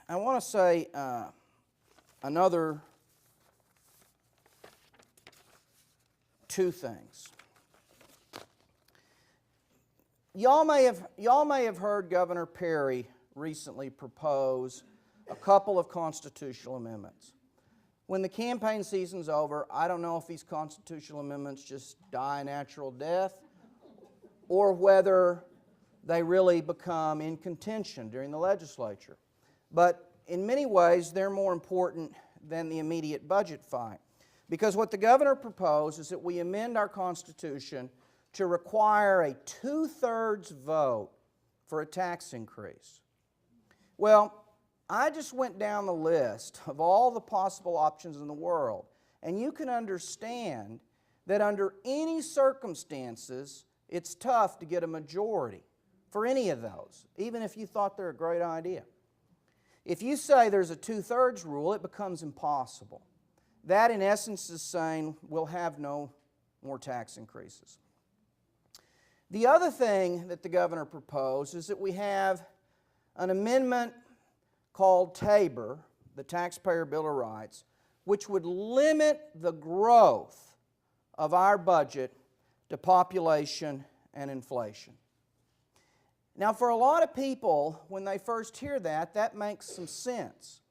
I want to say another two things. Y'all may have heard Governor Perry recently propose a couple of constitutional amendments. When the campaign season's over, I don't know if these constitutional amendments just die a natural death or whether they really become in contention during the legislature. But in many ways, they're more important than the immediate budget fight. Because what the governor proposed is that we amend our Constitution to require a 2/3 vote for a tax increase. Well, I just went down the list of all the possible options in the world, and you can understand that under any circumstances, it's tough to get a majority for any of those, even if you thought they're a great idea. If you say there's a 2/3 rule, it becomes impossible. That, in essence, is saying we'll have no more tax increases. The other thing that the governor proposed is that we have an amendment called TABOR, the Taxpayer Bill of Rights, which would limit the growth of our budget to population and inflation. Now, for a lot of people, when they first hear that, that makes some sense.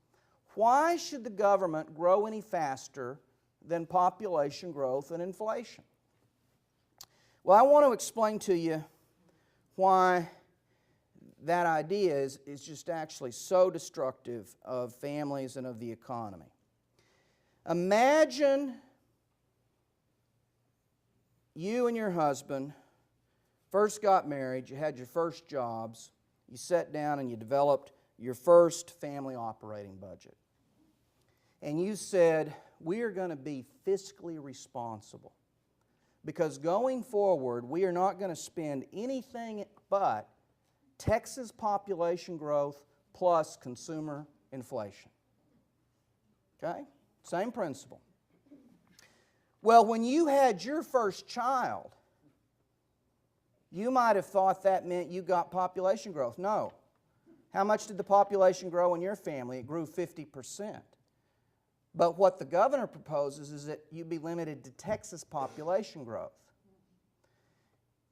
Why should the government grow any faster than population growth and inflation? Well, I want to explain to you why that idea is just actually so destructive of families and of the economy. Imagine you and your husband first got married, you had your first jobs, you sat down and you developed your first family operating budget. And you said, we are going to be fiscally responsible because going forward, we are not going to spend anything but Texas population growth plus consumer inflation. Okay? Same principle. Well, when you had your first child, you might have thought that meant you got population growth. No. How much did the population grow in your family? It grew 50%. But what the governor proposes is that you be limited to Texas population growth.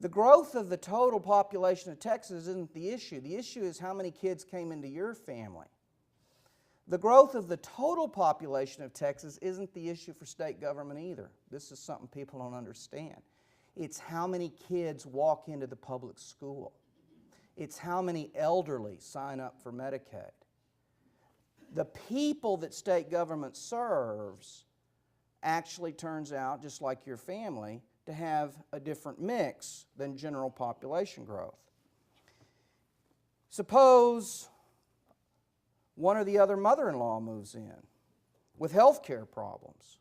The growth of the total population of Texas isn't the issue. The issue is how many kids came into your family. The growth of the total population of Texas isn't the issue for state government either. This is something people don't understand. It's how many kids walk into the public school. It's how many elderly sign up for Medicaid. The people that state government serves actually turns out, just like your family, to have a different mix than general population growth. Suppose one or the other mother-in-law moves in with health care problems.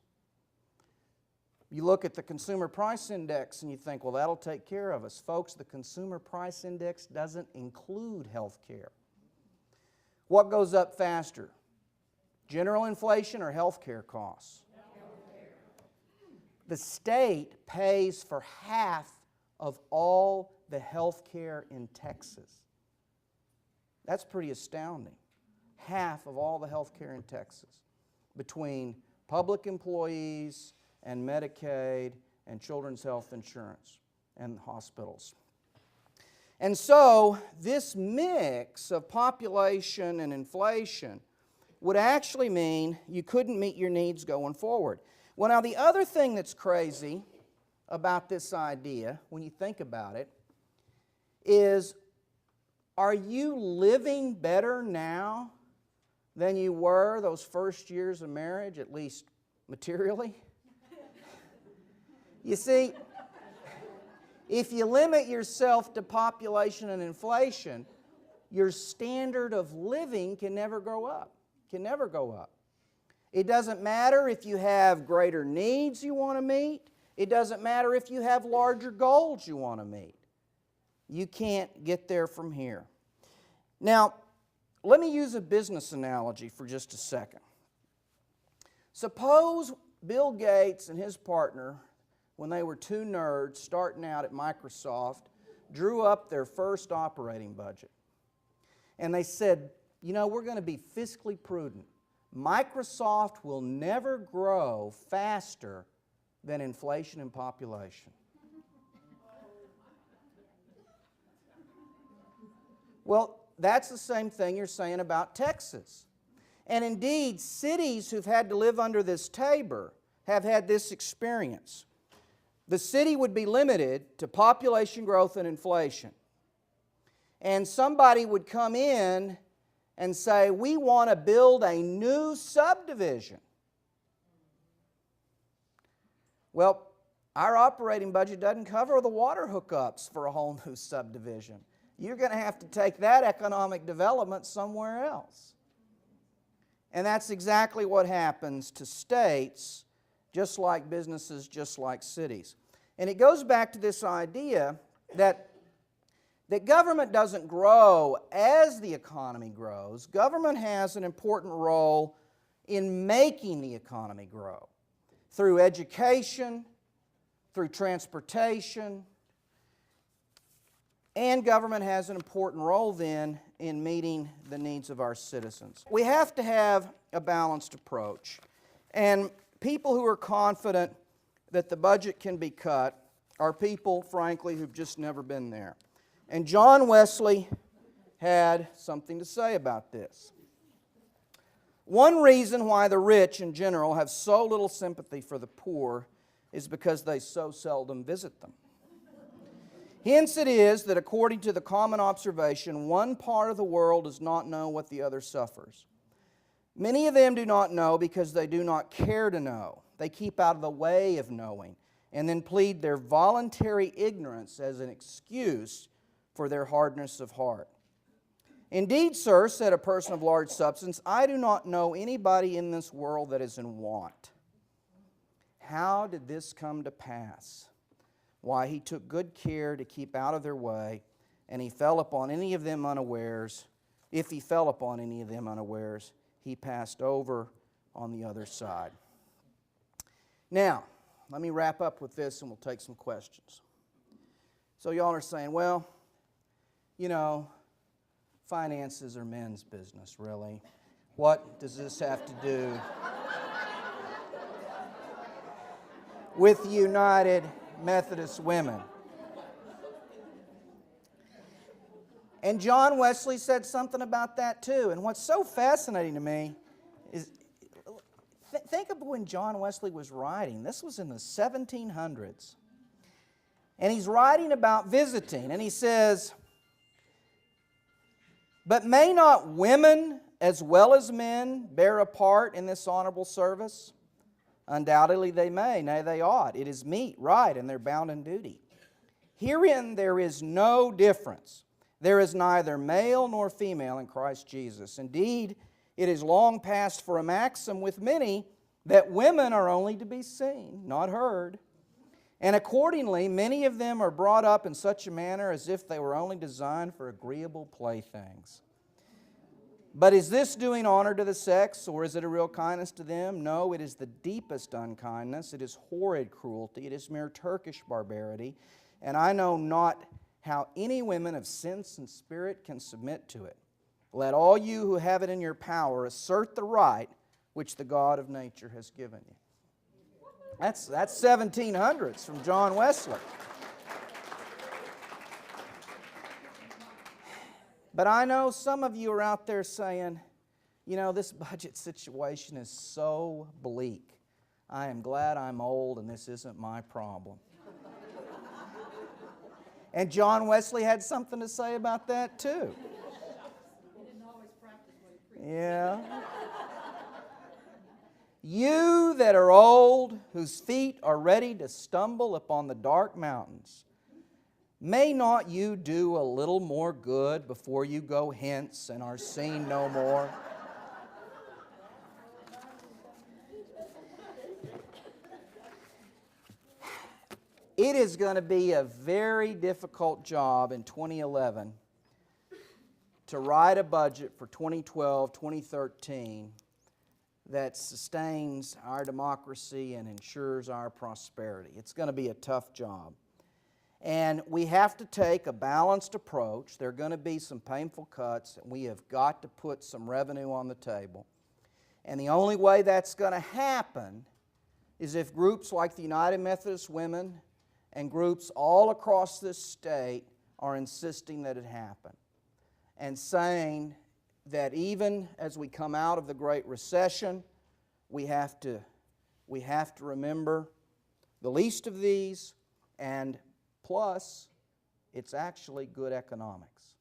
You look at the Consumer Price Index and you think, well, that'll take care of us. Folks, the Consumer Price Index doesn't include health care. What goes up faster? General inflation or health care costs? The state pays for half of all the health care in Texas. That's pretty astounding. Half of all the health care in Texas, between public employees and Medicaid and children's health insurance and hospitals. And so this mix of population and inflation would actually mean you couldn't meet your needs going forward. Well, now the other thing that's crazy about this idea, when you think about it, is are you living better now than you were those first years of marriage, at least materially? You see, if you limit yourself to population and inflation, your standard of living can never go up. Can never go up. It doesn't matter if you have greater needs you want to meet. It doesn't matter if you have larger goals you want to meet. You can't get there from here. Now, let me use a business analogy for just a second. Suppose Bill Gates and his partner, when they were two nerds starting out at Microsoft, drew up their first operating budget. And they said, we're going to be fiscally prudent. Microsoft will never grow faster than inflation and population. Well, that's the same thing you're saying about Texas. And indeed, cities who've had to live under this Tabor have had this experience. The city would be limited to population growth and inflation. And somebody would come in and say, we want to build a new subdivision. Well, our operating budget doesn't cover the water hookups for a whole new subdivision. You're going to have to take that economic development somewhere else. And that's exactly what happens to states, just like businesses, just like cities. And it goes back to this idea that government doesn't grow as the economy grows. Government has an important role in making the economy grow through education, through transportation, and government has an important role then in meeting the needs of our citizens. We have to have a balanced approach. And people who are confident that the budget can be cut are people, frankly, who've just never been there. And John Wesley had something to say about this. One reason why the rich in general have so little sympathy for the poor is because they so seldom visit them. Hence it is that according to the common observation, one part of the world does not know what the other suffers. Many of them do not know because they do not care to know. They keep out of the way of knowing and then plead their voluntary ignorance as an excuse for their hardness of heart. Indeed, sir, said a person of large substance, I do not know anybody in this world that is in want. How did this come to pass? Why, he took good care to keep out of their way, and he fell upon any of them unawares. If he fell upon any of them unawares, he passed over on the other side. Now, let me wrap up with this and we'll take some questions. So y'all are saying, well, finances are men's business, really. What does this have to do with United Methodist women? And John Wesley said something about that too. And what's so fascinating to me is, think of when John Wesley was writing. This was in the 1700s. And he's writing about visiting. And he says, but may not women as well as men bear a part in this honorable service? Undoubtedly they may, nay they ought. It is meet, right, and they're bound in duty. Herein there is no difference. There is neither male nor female in Christ Jesus. Indeed, it is long past for a maxim with many that women are only to be seen, not heard. And accordingly, many of them are brought up in such a manner as if they were only designed for agreeable playthings. But is this doing honor to the sex, or is it a real kindness to them? No, it is the deepest unkindness. It is horrid cruelty. It is mere Turkish barbarity. And I know not how any women of sense and spirit can submit to it. Let all you who have it in your power assert the right which the God of nature has given you. That's 1700s from John Wesley. But I know some of you are out there saying, this budget situation is so bleak. I am glad I'm old and this isn't my problem. And John Wesley had something to say about that too. Yeah. You that are old, whose feet are ready to stumble upon the dark mountains, may not you do a little more good before you go hence and are seen no more? It is going to be a very difficult job in 2011 to write a budget for 2012, 2013 that sustains our democracy and ensures our prosperity. It's going to be a tough job. And we have to take a balanced approach. There are going to be some painful cuts, and we have got to put some revenue on the table. And the only way that's going to happen is if groups like the United Methodist Women and groups all across this state are insisting that it happen, and saying that even as we come out of the Great Recession, we have to remember the least of these, and plus, it's actually good economics.